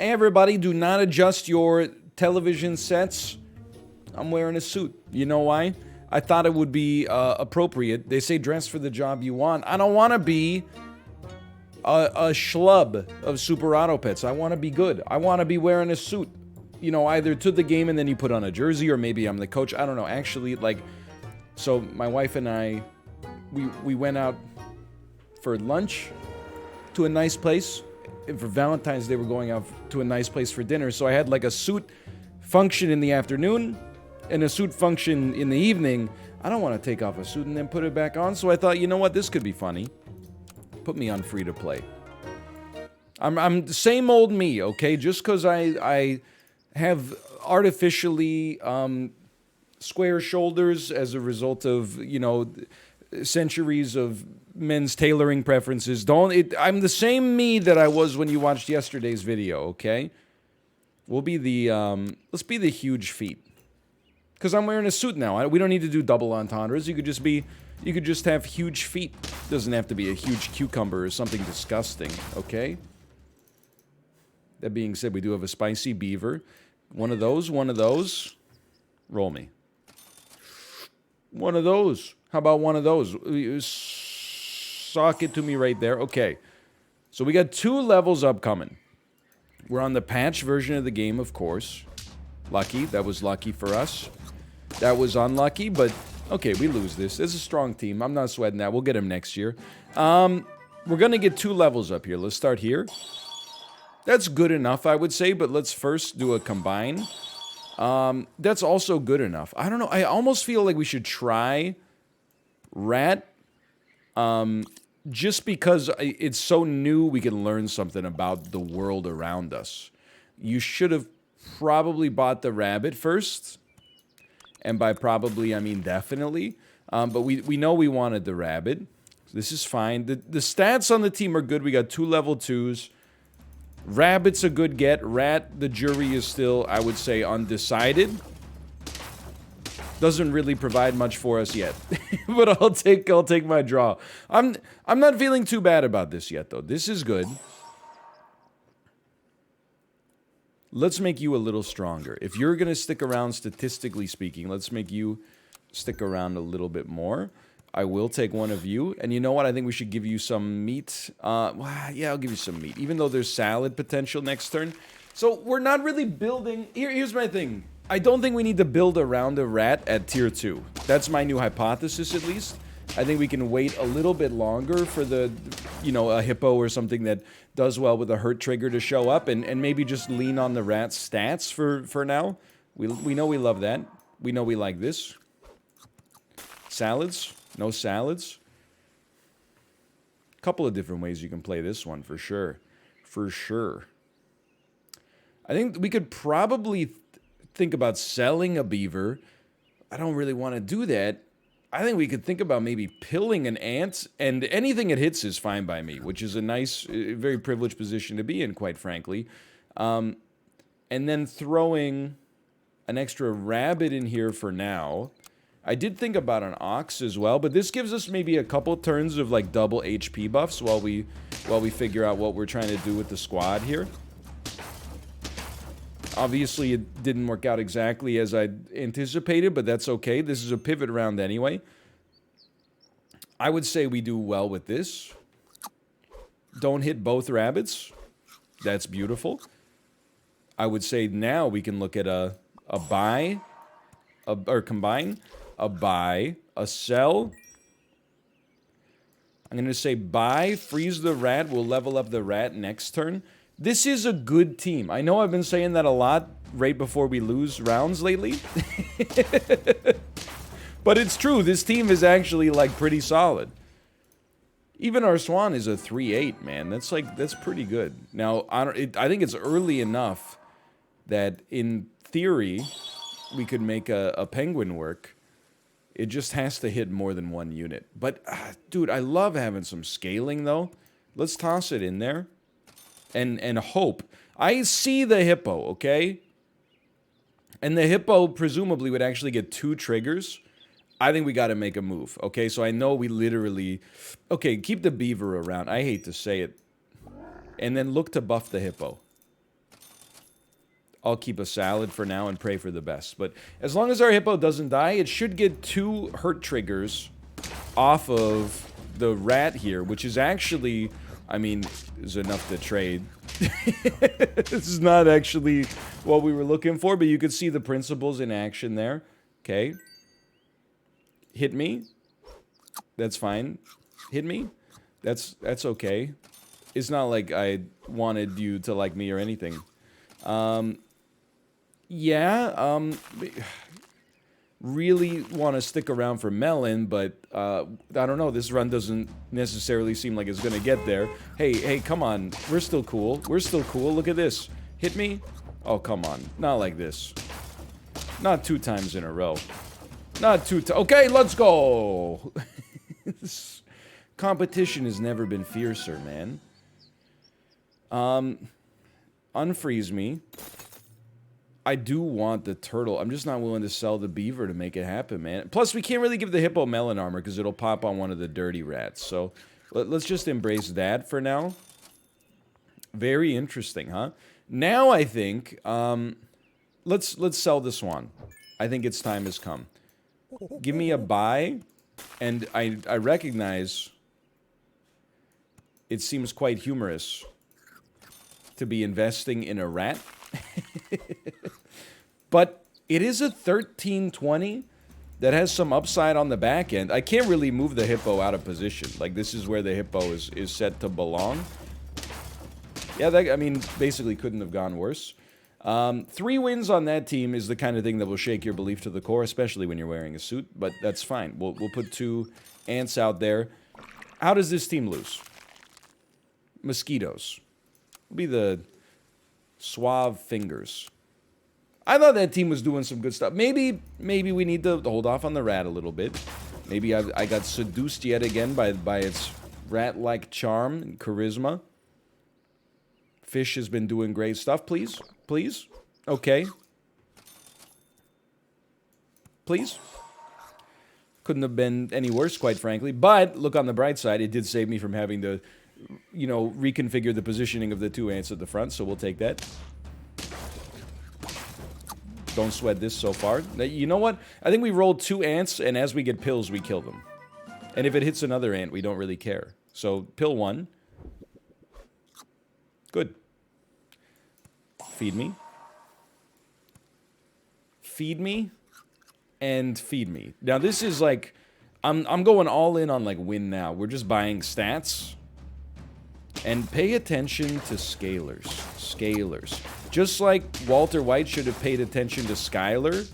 Hey everybody, do not adjust your television sets. I'm wearing a suit. You know why? I thought it would be appropriate. They say dress for the job you want. I don't want to be a schlub of Super Auto Pets. I want to be good. I want to be wearing a suit. You know, either to the game and then you put on a jersey, or maybe I'm the coach. I don't know. Actually, like, so my wife and I, we went out for lunch to a nice place. And for Valentine's Day, we're going out to a nice place for dinner. So I had like a suit function in the afternoon and a suit function in the evening. I don't want to take off a suit and then put it back on. So I thought, you know what? This could be funny. Put me on free to play. I'm the same old me, okay? Just because I have artificially square shoulders as a result of, you know, centuries of men's tailoring preferences. I'm the same me that I was when you watched yesterday's video, okay? We'll be the, let's be the huge feet. Because I'm wearing a suit now. We don't need to do double entendres. You could just have huge feet. Doesn't have to be a huge cucumber or something disgusting, okay? That being said, we do have a spicy beaver. One of those. Roll me. One of those. How about one of those? Sock it to me right there. Okay. So we got 2 levels upcoming. We're on the patch version of the game, of course. Lucky. That was lucky for us. That was unlucky, but okay, we lose this. It's a strong team. I'm not sweating that. We'll get him next year. We're going to get 2 levels up here. Let's start here. That's good enough, I would say, but let's first do a combine. That's also good enough. I don't know. I almost feel like we should try rat. Just because it's so new, we can learn something about the world around us. You should have probably bought the rabbit first. And by probably, I mean definitely. But we know we wanted the rabbit. This is fine. The stats on the team are good. We got 2 level 2s. Rabbit's a good get. Rat, the jury is still, I would say, undecided. Doesn't really provide much for us yet. But I'll take my draw. I'm not feeling too bad about this yet, though. This is good. Let's make you a little stronger. If you're going to stick around, statistically speaking, let's make you stick around a little bit more. I will take one of you. And you know what? I think we should give you some meat. Yeah, I'll give you some meat. Even though there's salad potential next turn. So we're not really building... Here's my thing. I don't think we need to build around a rat at tier 2. That's my new hypothesis, at least. I think we can wait a little bit longer for the, you know, a hippo or something that does well with a hurt trigger to show up, and maybe just lean on the rat's stats for now. We know we love that. We know we like this. Salads? No salads? Couple of different ways you can play this one, for sure. For sure. I think we could probably think about selling a beaver. I don't really want to do that. I think we could think about maybe pilling an ant, and anything it hits is fine by me, which is a nice, very privileged position to be in, quite frankly. And then throwing an extra rabbit in here for now. I did think about an ox as well, but this gives us maybe a couple turns of like double HP buffs while we figure out what we're trying to do with the squad here. Obviously, it didn't work out exactly as I anticipated, but that's okay. This is a pivot round anyway. I would say we do well with this. Don't hit both rabbits. That's beautiful. I would say now we can look at a buy, or combine, a buy, a sell. I'm going to say buy, freeze the rat. We'll level up the rat next turn. This is a good team. I know I've been saying that a lot right before we lose rounds lately. But it's true. This team is actually, like, pretty solid. Even our Swan is a 3-8, man. That's pretty good. Now, I think it's early enough that, in theory, we could make a penguin work. It just has to hit more than 1 unit. But, dude, I love having some scaling, though. Let's toss it in there. And hope. I see the hippo, okay? And the hippo presumably would actually get 2 triggers. I think we got to make a move, okay? So I know we literally... Okay, keep the beaver around. I hate to say it. And then look to buff the hippo. I'll keep a salad for now and pray for the best. But as long as our hippo doesn't die, it should get 2 hurt triggers off of the rat here, which is actually, I mean, is enough to trade. This is not actually what we were looking for, but you could see the principles in action there. Okay. Hit me. That's fine. Hit me. That's okay. It's not like I wanted you to like me or anything. Really want to stick around for melon, but I don't know. This run doesn't necessarily seem like it's gonna get there. Hey, come on. We're still cool. We're still cool. Look at this. Hit me. Oh, come on. Not like this. Not 2 times in a row. Not 2 times. Okay, let's go. This competition has never been fiercer, man. Unfreeze me. I do want the turtle. I'm just not willing to sell the beaver to make it happen, man. Plus, we can't really give the hippo melon armor because it'll pop on one of the dirty rats. So, let's just embrace that for now. Very interesting, huh? Now, I think, let's sell the swan. I think its time has come. Give me a buy, and I recognize it seems quite humorous to be investing in a rat. But it is a 1320 that has some upside on the back end. I can't really move the hippo out of position. Like, this is where the hippo is set to belong. Yeah, that, I mean, basically couldn't have gone worse. 3 wins on that team is the kind of thing that will shake your belief to the core, especially when you're wearing a suit, but that's fine. We'll put 2 ants out there. How does this team lose? Mosquitoes. It'll be the suave fingers. I thought that team was doing some good stuff. Maybe we need to hold off on the rat a little bit. Maybe I got seduced yet again by its rat-like charm and charisma. Fish has been doing great stuff. Please? Please? Okay. Please? Couldn't have been any worse, quite frankly. But, look on the bright side, it did save me from having to, you know, reconfigure the positioning of the 2 ants at the front, so we'll take that. Don't sweat this so far. You know what? I think we rolled 2 ants, and as we get pills, we kill them. And if it hits another ant, we don't really care. So, pill 1. Good. Feed me. Feed me. And feed me. Now, this is like... I'm going all in on, like, win now. We're just buying stats. And pay attention to scalers. Scalers. Just like Walter White should have paid attention to Skylar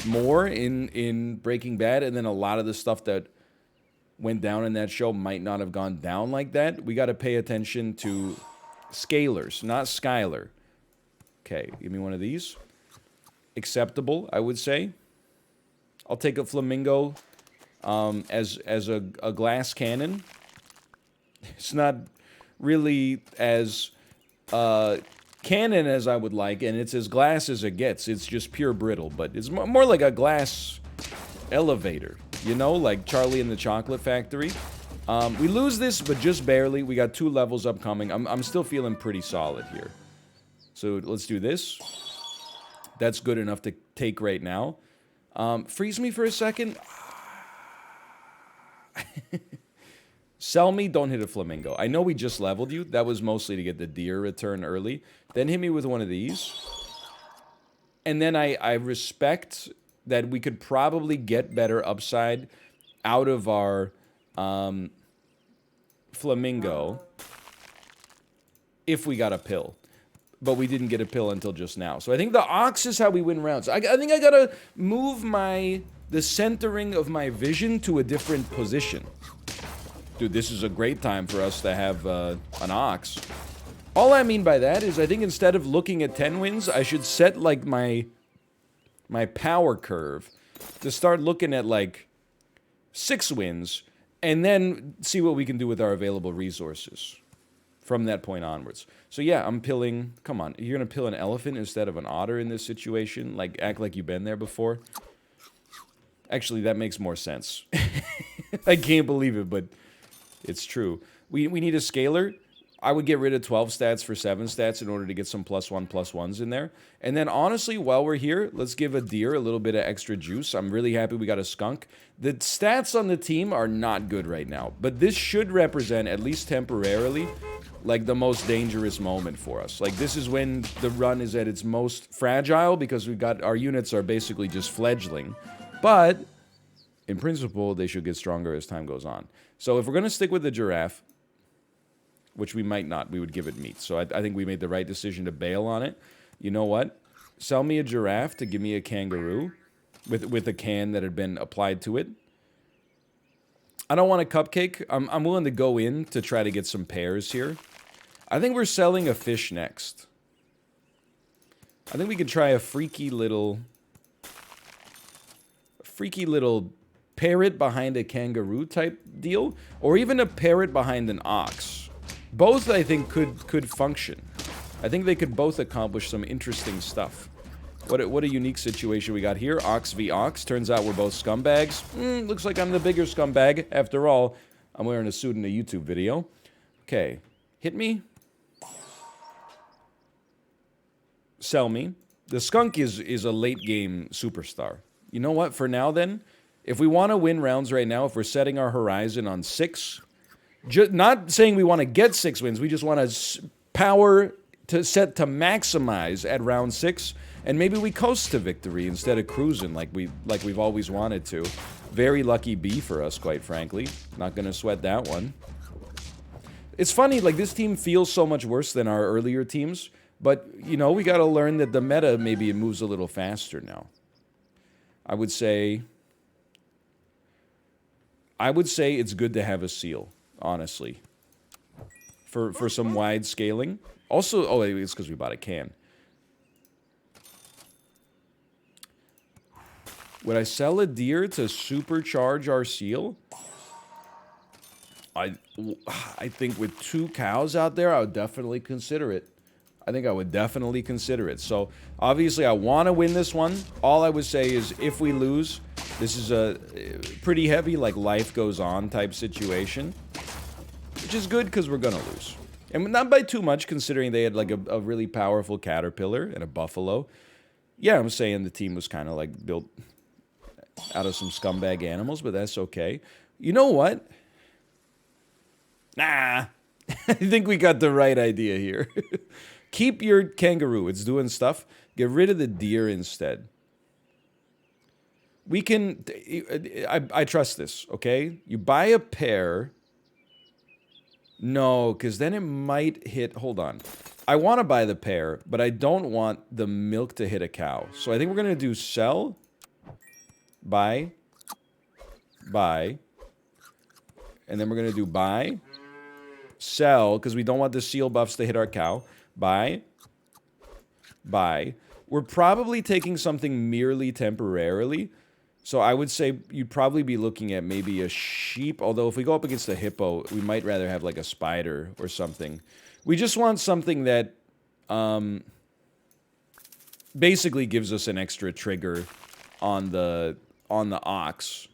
more in Breaking Bad, and then a lot of the stuff that went down in that show might not have gone down like that. We got to pay attention to scalers, not Skylar. Okay, give me one of these. Acceptable, I would say. I'll take a flamingo as a glass cannon. It's not really as canon as I would like, and it's as glass as it gets. It's just pure brittle, but it's more like a glass elevator, you know, like Charlie and the Chocolate Factory. We lose this, but just barely. We got 2 levels upcoming. I'm still feeling pretty solid here. So let's do this. That's good enough to take right now. Freeze me for a second. Sell me, don't hit a flamingo. I know we just leveled you. That was mostly to get the deer return early. Then hit me with one of these. And then I respect that we could probably get better upside out of our flamingo if we got a pill. But we didn't get a pill until just now. So I think the ox is how we win rounds. I think I gotta move the centering of my vision to a different position. Dude, this is a great time for us to have an ox. All I mean by that is I think instead of looking at 10 wins, I should set, like, my power curve to start looking at, like, 6 wins, and then see what we can do with our available resources from that point onwards. So yeah, I'm pilling... Come on, you're gonna pill an elephant instead of an otter in this situation? Like, act like you've been there before? Actually, that makes more sense. I can't believe it, but... it's true. We need a scaler. I would get rid of 12 stats for 7 stats in order to get some +1/+1s in there. And then honestly, while we're here, let's give a deer a little bit of extra juice. I'm really happy we got a skunk. The stats on the team are not good right now, but this should represent, at least temporarily, like the most dangerous moment for us. Like this is when the run is at its most fragile because we've got, our units are basically just fledgling. But in principle, they should get stronger as time goes on. So if we're going to stick with the giraffe, which we might not, we would give it meat. So I think we made the right decision to bail on it. You know what? Sell me a giraffe to give me a kangaroo with a can that had been applied to it. I don't want a cupcake. I'm willing to go in to try to get some pears here. I think we're selling a fish next. I think we could try a freaky little parrot behind a kangaroo type deal, or even a parrot behind an ox. Both, I think, could function. I think they could both accomplish some interesting stuff. What a unique situation we got here. Ox v ox. Turns out we're both scumbags. Looks like I'm the bigger scumbag. After all, I'm wearing a suit in a YouTube video. Okay. Hit me. Sell me. The skunk is a late game superstar. You know what? For now, then, if we want to win rounds right now, if we're setting our horizon on 6... not saying we want to get 6 wins, we just want to power to set to maximize at round 6, and maybe we coast to victory instead of cruising like we've always wanted to. Very lucky B for us, quite frankly. Not gonna sweat that one. It's funny, like this team feels so much worse than our earlier teams, but you know, we gotta learn that the meta maybe it moves a little faster now. I would say it's good to have a seal. Honestly, for some wide scaling. Also, oh, it's because we bought a can. Would I sell a deer to supercharge our seal? I think with 2 cows out there, I would definitely consider it. I think I would definitely consider it. So, obviously, I want to win this one. All I would say is, if we lose, this is a pretty heavy, like, life goes on type situation. Which is good, because we're gonna lose. And not by too much, considering they had, like, a really powerful caterpillar and a buffalo. Yeah, I'm saying the team was kind of, like, built out of some scumbag animals, but that's okay. You know what? Nah. I think we got the right idea here. Keep your kangaroo. It's doing stuff. Get rid of the deer instead. We can... I trust this, okay? You buy a pair... No, because then it might hit... Hold on. I want to buy the pair, but I don't want the milk to hit a cow. So I think we're going to do sell, buy, and then we're going to do buy, sell, because we don't want the seal buffs to hit our cow, buy. We're probably taking something merely temporarily. So I would say you'd probably be looking at maybe a sheep. Although if we go up against a hippo, we might rather have like a spider or something. We just want something that basically gives us an extra trigger on the ox.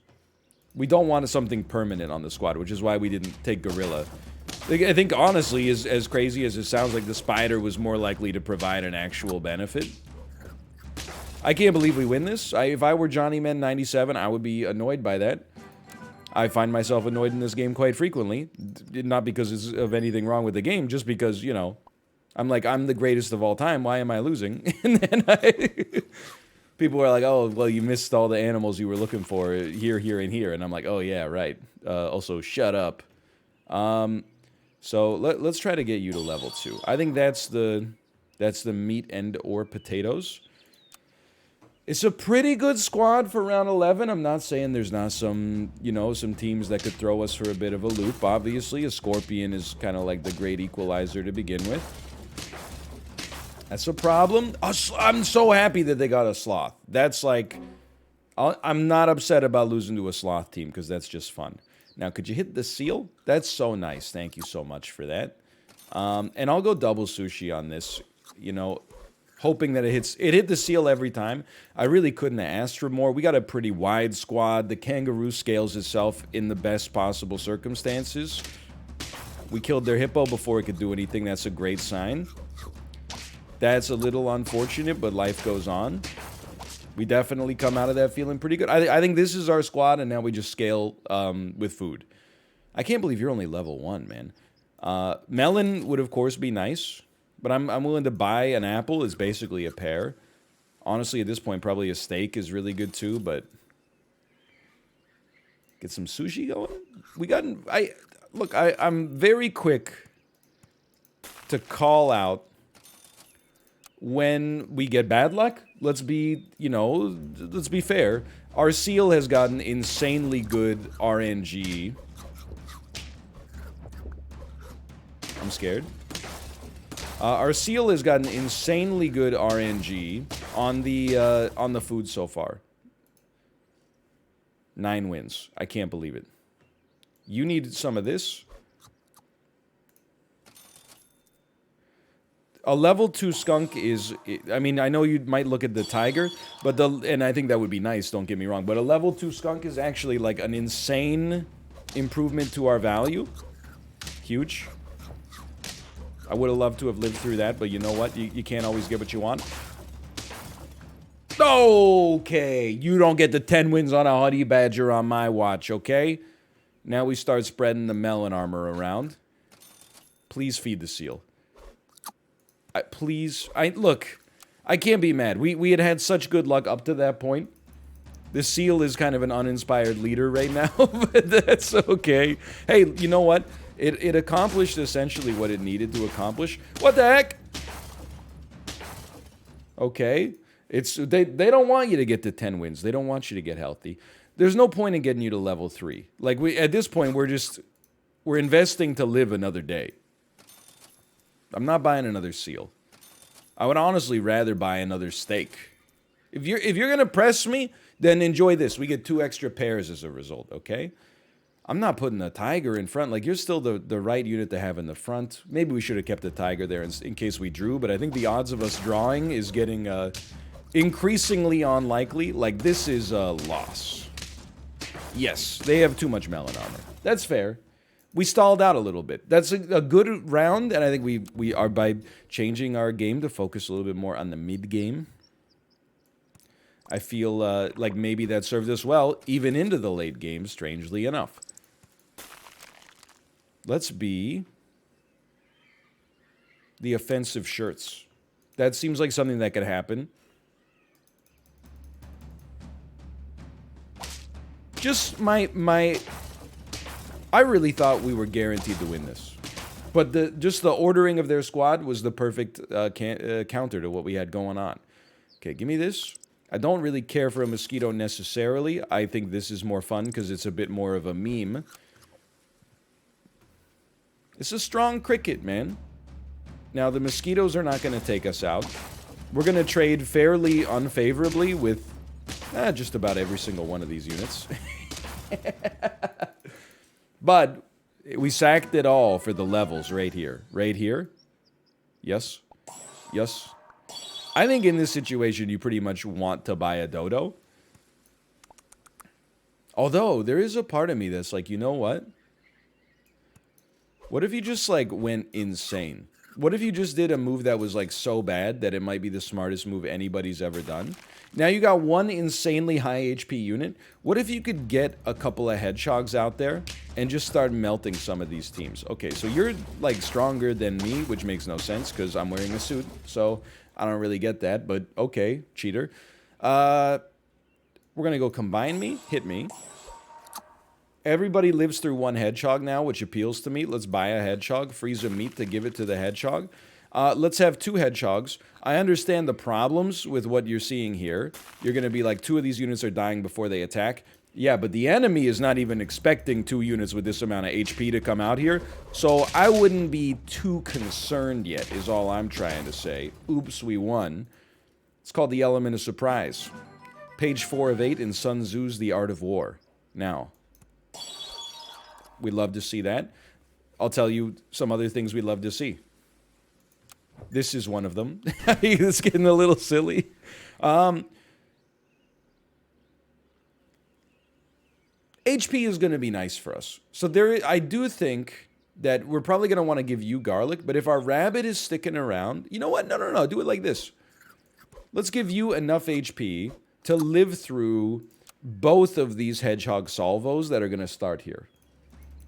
We don't want something permanent on the squad, which is why we didn't take gorilla. I think honestly, as crazy as it sounds, like the spider was more likely to provide an actual benefit. I can't believe we win this. If I were Johnny Man 97, I would be annoyed by that. I find myself annoyed in this game quite frequently. Not because of anything wrong with the game, just because, you know, I'm like, I'm the greatest of all time. Why am I losing? And then people are like, oh, well, you missed all the animals you were looking for here, here, and here. And I'm like, oh, yeah, right. Also, shut up. So let's try to get you to level 2. I think that's the meat and or potatoes. It's a pretty good squad for round 11. I'm not saying there's not some, you know, some teams that could throw us for a bit of a loop. Obviously, a scorpion is kind of like the great equalizer to begin with. That's a problem. I'm so happy that they got a sloth. That's like... I'm not upset about losing to a sloth team, because that's just fun. Now, could you hit the seal? That's so nice. Thank you so much for that. And I'll go double sushi on this, you know... hoping that it hits. It hit the seal every time. I really couldn't have asked for more. We got a pretty wide squad. The kangaroo scales itself in the best possible circumstances. We killed their hippo before it could do anything. That's a great sign. That's a little unfortunate, but life goes on. We definitely come out of that feeling pretty good. I think this is our squad, and now we just scale with food. I can't believe you're only level 1, man. Melon would, of course, be nice, but I'm willing to buy an apple. It's basically a pear. Honestly, at this point, probably a steak is really good, too, but... Get some sushi going? We got... Look, I'm very quick to call out when we get bad luck. Let's be, you know, let's be fair. Our seal has gotten insanely good RNG. I'm scared. Our seal has gotten insanely good RNG on the food so far. 9 wins. I can't believe it. You need some of this. A level 2 skunk is... I mean, I know you might look at the tiger, but and I think that would be nice, don't get me wrong, but a level 2 skunk is actually like an insane improvement to our value. Huge. I would have loved to have lived through that, but you know what? You can't always get what you want. Okay, you don't get the 10 wins on a honey badger on my watch, okay? Now we start spreading the melon armor around. Please feed the seal. Look, I can't be mad. We had such good luck up to that point. The seal is kind of an uninspired leader right now, but that's okay. Hey, you know what? It accomplished essentially what it needed to accomplish. What the heck? Okay. They don't want you to get to 10 wins. They don't want you to get healthy. There's no point in getting you to level 3. Like, at this point, we're investing to live another day. I'm not buying another seal. I would honestly rather buy another steak. If you're gonna press me, then enjoy this. We get 2 extra pairs as a result, okay? I'm not putting a tiger in front. Like, you're still the right unit to have in the front. Maybe we should have kept the tiger there in case we drew, but I think the odds of us drawing is getting increasingly unlikely. Like, this is a loss. Yes, they have too much melon armor. That's fair. We stalled out a little bit. That's a good round, and I think we are, by changing our game to focus a little bit more on the mid-game. I feel like maybe that served us well, even into the late game, strangely enough. Let's be the offensive shirts. That seems like something that could happen. Just I really thought we were guaranteed to win this. But just the ordering of their squad was the perfect counter to what we had going on. Okay, give me this. I don't really care for a mosquito necessarily. I think this is more fun because it's a bit more of a meme. It's a strong cricket, man. Now, the mosquitoes are not going to take us out. We're going to trade fairly unfavorably with just about every single one of these units. But we sacked it all for the levels right here. Right here. Yes. Yes. I think in this situation, you pretty much want to buy a dodo. Although, there is a part of me that's like, you know what? What if you just, like, went insane? What if you just did a move that was, like, so bad that it might be the smartest move anybody's ever done? Now you got one insanely high HP unit. What if you could get a couple of hedgehogs out there and just start melting some of these teams? Okay, so you're, like, stronger than me, which makes no sense because I'm wearing a suit. So I don't really get that, but okay, cheater. We're going to go combine me, hit me. Everybody lives through one hedgehog now, which appeals to me. Let's buy a hedgehog, freeze a meat to give it to the hedgehog. Let's have 2 hedgehogs. I understand the problems with what you're seeing here. You're going to be like, 2 of these units are dying before they attack. Yeah, but the enemy is not even expecting 2 units with this amount of HP to come out here. So I wouldn't be too concerned yet, is all I'm trying to say. Oops, we won. It's called the element of surprise. Page 4 of 8 in Sun Tzu's The Art of War. Now, we'd love to see that. I'll tell you some other things we'd love to see. This is one of them. It's getting a little silly. HP is going to be nice for us. So I do think that we're probably going to want to give you garlic, but if our rabbit is sticking around, you know what? No. Do it like this. Let's give you enough HP to live through both of these hedgehog salvos that are going to start here.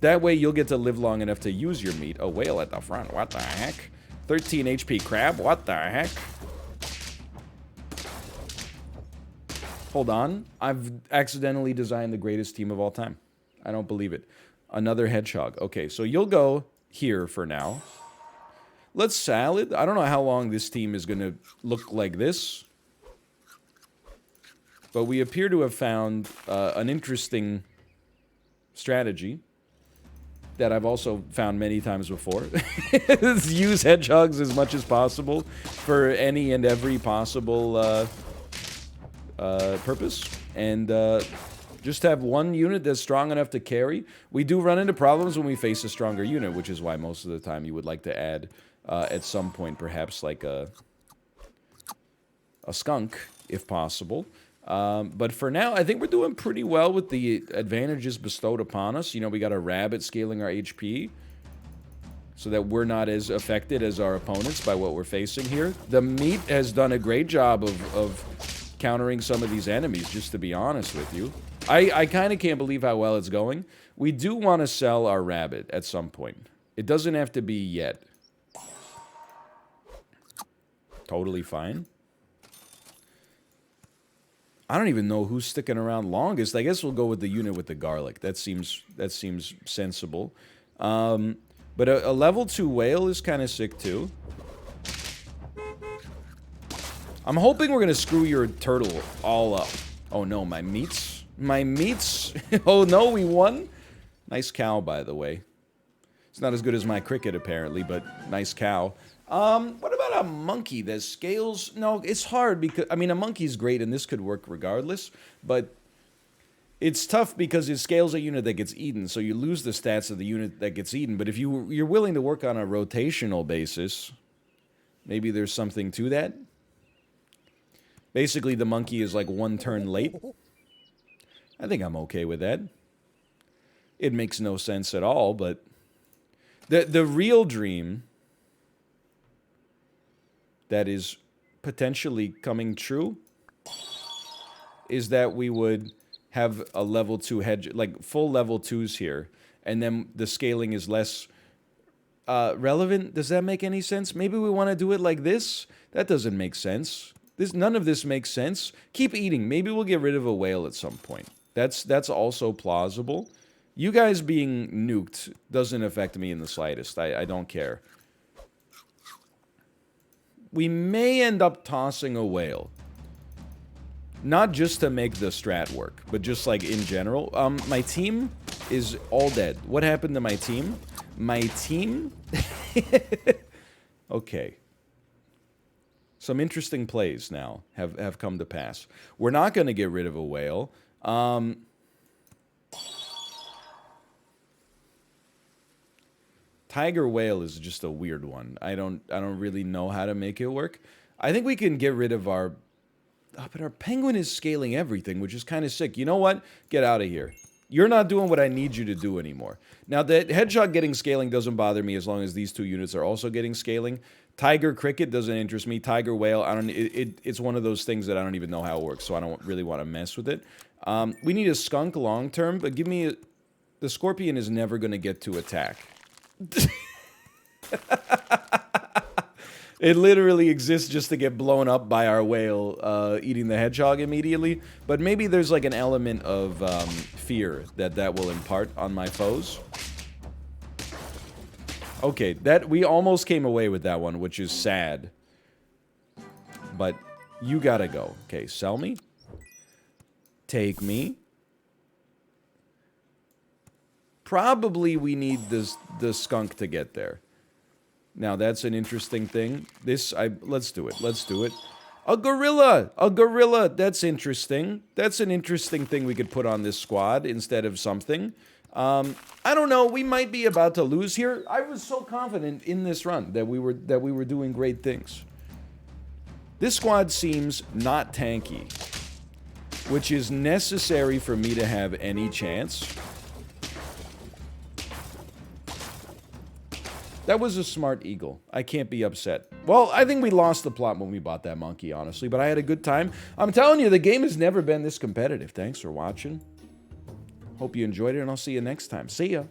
That way you'll get to live long enough to use your meat. A whale at the front. What the heck? 13 HP crab. What the heck? Hold on. I've accidentally designed the greatest team of all time. I don't believe it. Another hedgehog. Okay, so you'll go here for now. Let's salad. I don't know how long this team is going to look like this. But we appear to have found an interesting strategy that I've also found many times before. Use hedgehogs as much as possible for any and every possible purpose. And just have one unit that's strong enough to carry. We do run into problems when we face a stronger unit, which is why most of the time you would like to add, at some point, perhaps like a skunk, if possible. But for now, I think we're doing pretty well with the advantages bestowed upon us. You know, we got a rabbit scaling our HP so that we're not as affected as our opponents by what we're facing here. The meat has done a great job of countering some of these enemies, just to be honest with you. I kind of can't believe how well it's going. We do want to sell our rabbit at some point. It doesn't have to be yet. Totally fine. I don't even know who's sticking around longest. I guess we'll go with the unit with the garlic. That seems sensible. But a level 2 whale is kind of sick too. I'm hoping we're gonna screw your turtle all up. Oh no, my meats. My meats. Oh no, we won. Nice cow, by the way. It's not as good as my cricket apparently, but nice cow. What about a monkey that scales? No, it's hard because, I mean, a monkey's great and this could work regardless, but it's tough because it scales a unit that gets eaten, so you lose the stats of the unit that gets eaten. But if you're willing to work on a rotational basis, maybe there's something to that. Basically, the monkey is like one turn late. I think I'm okay with that. It makes no sense at all, but the real dream that is potentially coming true is that we would have a level 2 hedge, like full level 2s here, and then the scaling is less relevant. Does that make any sense? Maybe we want to do it like this? That doesn't make sense. None of this makes sense. Keep eating. Maybe we'll get rid of a whale at some point. That's also plausible. You guys being nuked doesn't affect me in the slightest. I don't care. We may end up tossing a whale. Not just to make the strat work, but just like in general. My team is all dead. What happened to my team? My team? Okay. Some interesting plays now have come to pass. We're not going to get rid of a whale. Tiger whale is just a weird one. I don't really know how to make it work. I think we can get rid of our... Oh, but our penguin is scaling everything, which is kind of sick. You know what? Get out of here. You're not doing what I need you to do anymore. Now, the hedgehog getting scaling doesn't bother me as long as these two units are also getting scaling. Tiger cricket doesn't interest me. Tiger whale, it's one of those things that I don't even know how it works, so I don't really want to mess with it. We need a skunk long term, but give me... The scorpion is never going to get to attack. It literally exists just to get blown up by our whale eating the hedgehog immediately. But maybe there's like an element of fear that will impart on my foes. Okay, we almost came away with that one, which is sad. But you gotta go. Okay, sell me. Take me. Probably we need the skunk to get there. Now, that's an interesting thing. Let's do it. Let's do it. A gorilla! A gorilla! That's interesting. That's an interesting thing we could put on this squad instead of something. I don't know. We might be about to lose here. I was so confident in this run that we were doing great things. This squad seems not tanky, which is necessary for me to have any chance. That was a smart eagle. I can't be upset. Well, I think we lost the plot when we bought that monkey, honestly, but I had a good time. I'm telling you, the game has never been this competitive. Thanks for watching. Hope you enjoyed it, and I'll see you next time. See ya.